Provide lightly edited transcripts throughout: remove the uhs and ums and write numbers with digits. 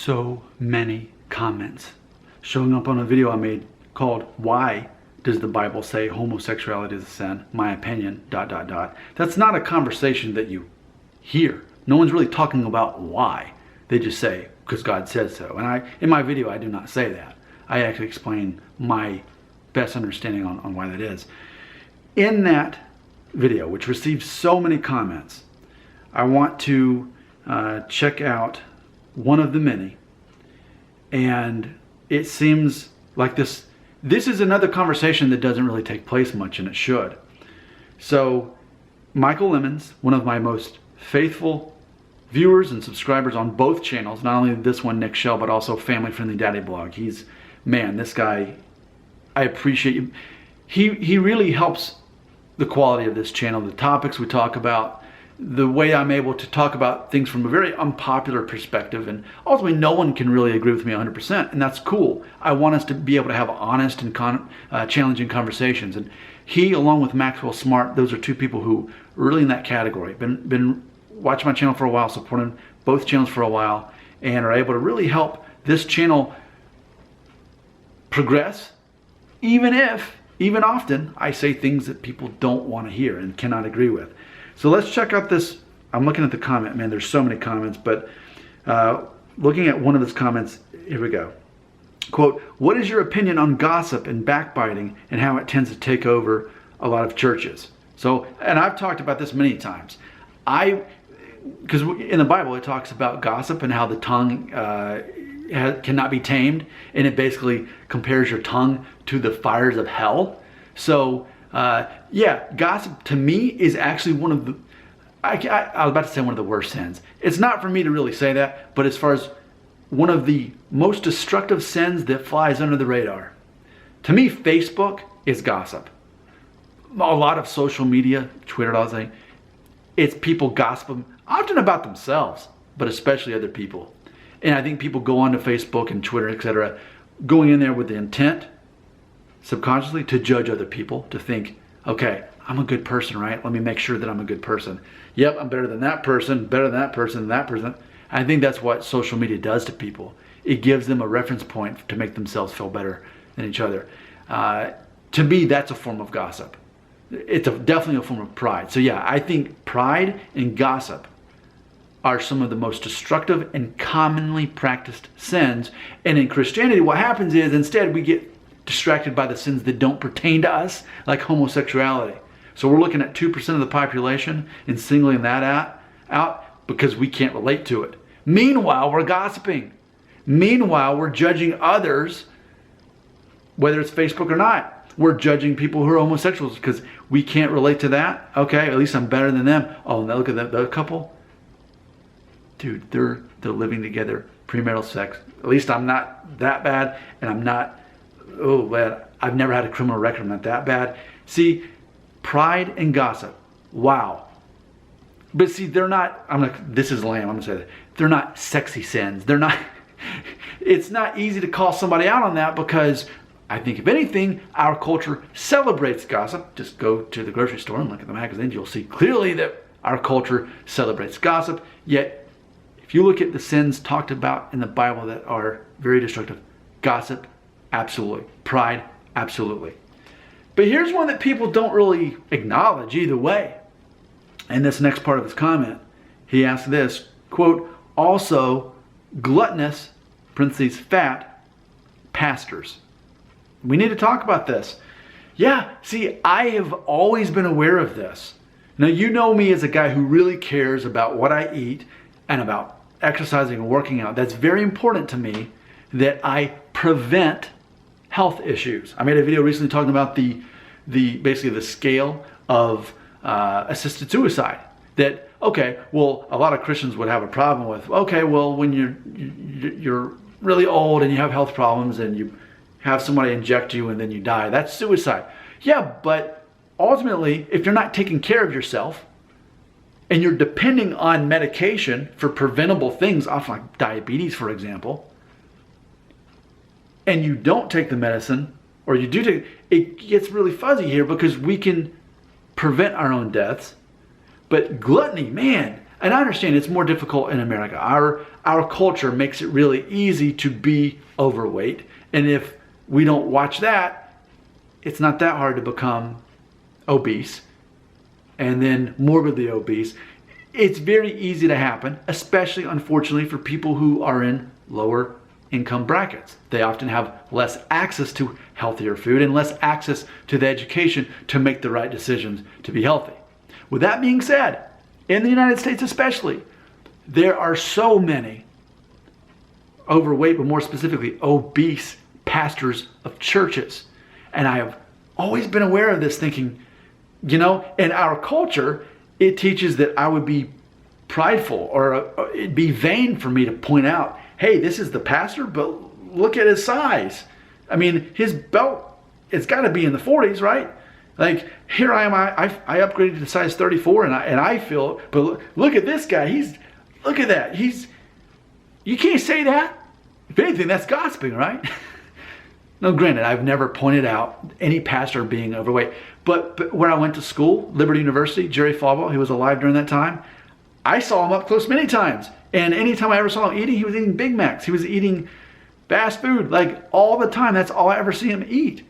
so many comments showing up on a video I made called "Why Does the Bible Say Homosexuality is a Sin? My Opinion, ... That's not a conversation that you hear. No one's really talking about why. They just say, because God says so. And in my video, I do not say that. I actually explain my best understanding on why that is. In that video, which received so many comments, I want to check out one of the many. And it seems like this is another conversation that doesn't really take place much, and it should. So Michael Lemons, one of my most faithful viewers and subscribers on both channels, not only this one, Nick Shell, but also Family Friendly Daddy Blog. Man, this guy, I appreciate you. He really helps the quality of this channel, the topics we talk about, the way I'm able to talk about things from a very unpopular perspective, and ultimately no one can really agree with me 100%, and that's cool. I want us to be able to have honest and challenging conversations, and he, along with Maxwell Smart, those are two people who are really in that category. Been watching my channel for a while, supporting both channels for a while, and are able to really help this channel progress, even often I say things that people don't want to hear and cannot agree with. So let's check out this. I'm looking at the comment, man, there's so many comments, but looking at one of his comments, here we go. Quote, "What is your opinion on gossip and backbiting and how it tends to take over a lot of churches?" So, and I've talked about this many times. Because in the Bible it talks about gossip and how the tongue cannot be tamed, and it basically compares your tongue to the fires of hell. So yeah, gossip to me is actually one of the, I was about to say one of the worst sins. It's not for me to really say that, but as far as one of the most destructive sins that flies under the radar, to me, Facebook is gossip. A lot of social media, Twitter, all that thing, it's people gossiping, often about themselves, but especially other people. And I think people go onto Facebook and Twitter, etc., going in there with the intent, subconsciously, to judge other people, to think, okay, I'm a good person, right? Let me make sure that I'm a good person. Yep, I'm better than that person, better than that person, than that person. I think that's what social media does to people. It gives them a reference point to make themselves feel better than each other. To me, that's a form of gossip. It's definitely a form of pride. So yeah, I think pride and gossip are some of the most destructive and commonly practiced sins. And in Christianity, what happens is instead we get distracted by the sins that don't pertain to us, like homosexuality. So we're looking at 2% of the population and singling that out because we can't relate to it. Meanwhile, we're gossiping. Meanwhile, we're judging others, whether it's Facebook or not. We're judging people who are homosexuals because we can't relate to that. Okay, at least I'm better than them. Oh, now look at that, the couple. Dude, they're living together, premarital sex. At least I'm not that bad, and I'm not, oh man, I've never had a criminal record. I'm not that bad. See, pride and gossip, wow. But see, they're not, this is lame, I'm gonna say that. They're not sexy sins. They're not, it's not easy to call somebody out on that because I think if anything, our culture celebrates gossip. Just go to the grocery store and look at the magazines. You'll see clearly that our culture celebrates gossip, yet if you look at the sins talked about in the Bible that are very destructive, gossip, absolutely. Pride, absolutely. But here's one that people don't really acknowledge either way. In this next part of his comment, he asked this, quote, "Also, gluttonous, parentheses, fat, pastors." We need to talk about this. Yeah, see, I have always been aware of this. Now, you know me as a guy who really cares about what I eat and about exercising and working out. That's very important to me that I prevent health issues. I made a video recently talking about basically the scale of assisted suicide. That, okay, well, a lot of Christians would have a problem with, okay, well, when you're really old and you have health problems and you have somebody inject you and then you die, that's suicide. Yeah, but ultimately, if you're not taking care of yourself and you're depending on medication for preventable things, often like diabetes, for example, and you don't take the medicine, or you do take it, gets really fuzzy here because we can prevent our own deaths. But gluttony, man, And I understand it's more difficult in America. Our culture makes it really easy to be overweight. And if we don't watch that, it's not that hard to become obese and then morbidly obese. It's very easy to happen, especially unfortunately for people who are in lower income brackets. They often have less access to healthier food and less access to the education to make the right decisions to be healthy. With that being said, in the United States especially, there are so many overweight, but more specifically obese pastors of churches. And I have always been aware of this, thinking, in our culture, it teaches that I would be prideful or it'd be vain for me to point out, hey, this is the pastor, but look at his size. I mean, his belt, it's got to be in the 40s, right? Like, here I am, I upgraded to size 34 and I feel, but look at this guy. Look at that. You can't say that. If anything, that's gossiping, right? Now, granted, I've never pointed out any pastor being overweight, but where I went to school, Liberty University, Jerry Falwell, he was alive during that time, I saw him up close many times. And anytime I ever saw him eating, he was eating Big Macs. He was eating fast food, like all the time. That's all I ever see him eat.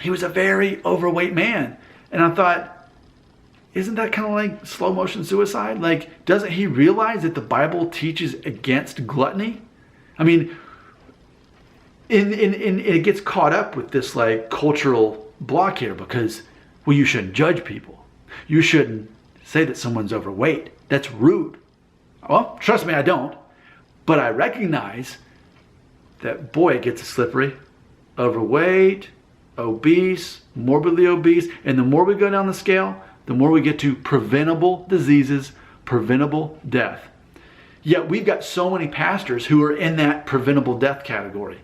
He was a very overweight man. And I thought, isn't that kind of like slow motion suicide? Like, doesn't he realize that the Bible teaches against gluttony? I mean, it gets caught up with this like cultural block here because, well, you shouldn't judge people. You shouldn't say that someone's overweight. That's rude. Well, trust me, I don't. But I recognize that, boy, it gets slippery. Overweight, obese, morbidly obese. And the more we go down the scale, the more we get to preventable diseases, preventable death. Yet we've got so many pastors who are in that preventable death category.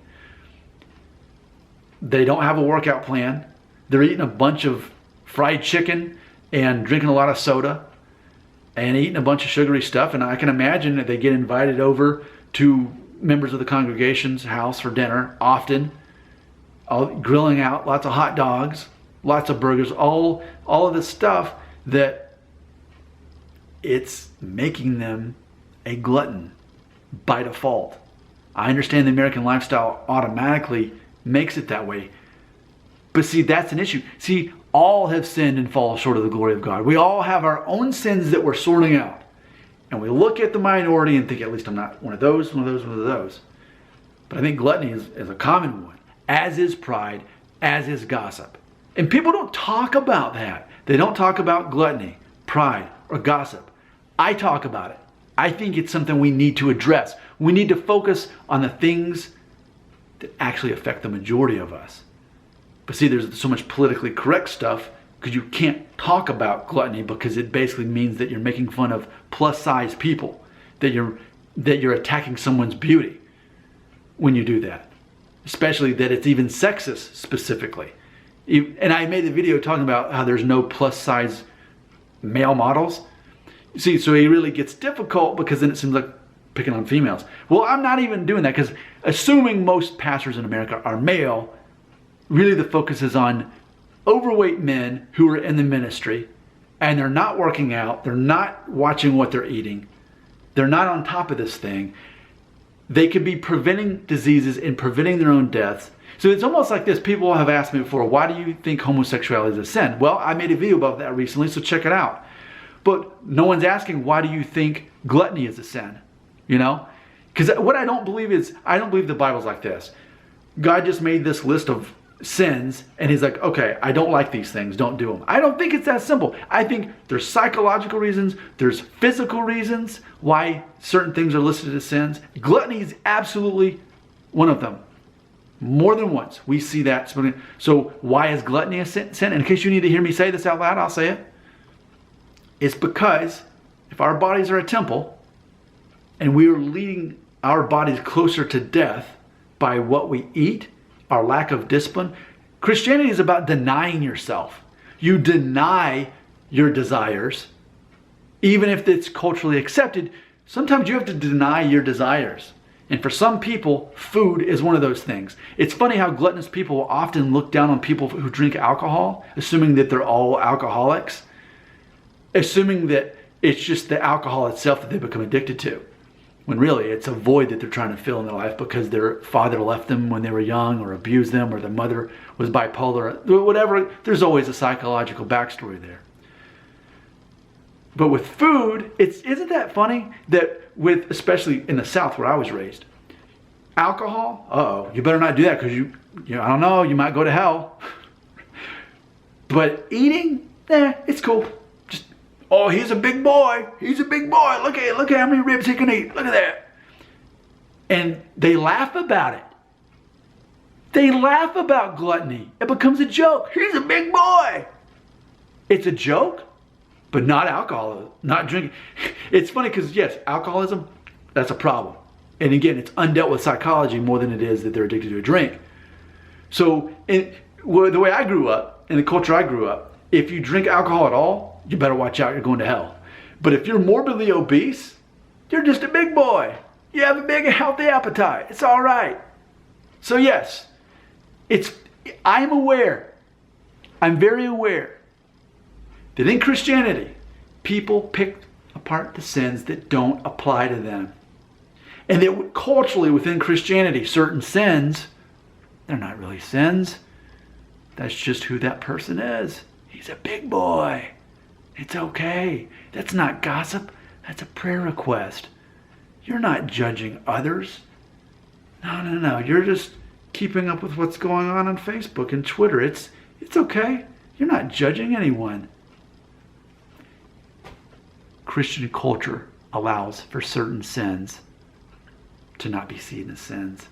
They don't have a workout plan. They're eating a bunch of fried chicken and drinking a lot of soda and eating a bunch of sugary stuff. And I can imagine that they get invited over to members of the congregation's house for dinner often, grilling out lots of hot dogs, lots of burgers, all of this stuff that it's making them a glutton by default. I understand the American lifestyle automatically makes it that way. But see, that's an issue. See, all have sinned and fall short of the glory of God. We all have our own sins that we're sorting out. And we look at the minority and think, at least I'm not one of those, one of those, one of those. But I think gluttony is a common one, as is pride, as is gossip. And people don't talk about that. They don't talk about gluttony, pride, or gossip. I talk about it. I think it's something we need to address. We need to focus on the things that actually affect the majority of us. But see, there's so much politically correct stuff because you can't talk about gluttony because it basically means that you're making fun of plus size people, that you're attacking someone's beauty when you do that. Especially that it's even sexist specifically. And I made a video talking about how there's no plus size male models. See, so it really gets difficult because then it seems like picking on females. Well, I'm not even doing that because assuming most pastors in America are male, really the focus is on overweight men who are in the ministry and they're not working out, they're not watching what they're eating, they're not on top of this thing. They could be preventing diseases and preventing their own deaths. So it's almost like this. People have asked me before, why do you think homosexuality is a sin? Well, I made a video about that recently, so check it out. But no one's asking, why do you think gluttony is a sin? You know? Because what I don't believe is, I don't believe the Bible's like this. God just made this list of sins and he's like, okay, I don't like these things, don't do them. I don't think it's that simple. I think there's psychological reasons, there's physical reasons why certain things are listed as sins. Gluttony is absolutely one of them. More than once we see that. So why is gluttony a sin? And in case you need to hear me say this out loud, I'll say it. It's because if our bodies are a temple and we are leading our bodies closer to death by what we eat, our lack of discipline. Christianity is about denying yourself. You deny your desires, even if it's culturally accepted. Sometimes you have to deny your desires. And for some people, food is one of those things. It's funny how gluttonous people often look down on people who drink alcohol, assuming that they're all alcoholics, assuming that It's just the alcohol itself that they become addicted to. When really it's a void that they're trying to fill in their life because their father left them when they were young or abused them, or their mother was bipolar, whatever. There's always a psychological backstory there. But with food, isn't that funny that with, especially in the South where I was raised, alcohol, you better not do that because I don't know, you might go to hell. But eating, it's cool. Just, he's a big boy. He's a big boy. Look at how many ribs he can eat. Look at that. And they laugh about it. They laugh about gluttony. It becomes a joke. He's a big boy. It's a joke, but not alcohol, not drinking. It's funny because, yes, alcoholism, that's a problem. And again, it's undealt with psychology more than it is that they're addicted to a drink. So the way I grew up, in the culture I grew up, if you drink alcohol at all, you better watch out, you're going to hell. But if you're morbidly obese, you're just a big boy. You have a big healthy appetite. It's all right. So yes, I'm aware, I'm very aware that in Christianity, people pick apart the sins that don't apply to them. And that culturally within Christianity, certain sins, they're not really sins. That's just who that person is. He's a big boy. It's okay. That's not gossip. That's a prayer request. You're not judging others. No. You're just keeping up with what's going on Facebook and Twitter. It's okay. You're not judging anyone. Christian culture allows for certain sins to not be seen as sins.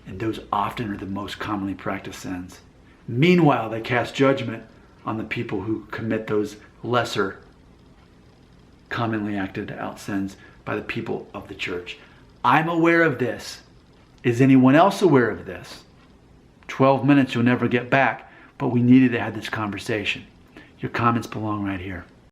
And those often are the most commonly practiced sins. Meanwhile, they cast judgment on the people who commit those lesser, commonly acted out sins by the people of the church. I'm aware of this. Is anyone else aware of this? 12 minutes you'll never get back, but we needed to have this conversation. Your comments belong right here.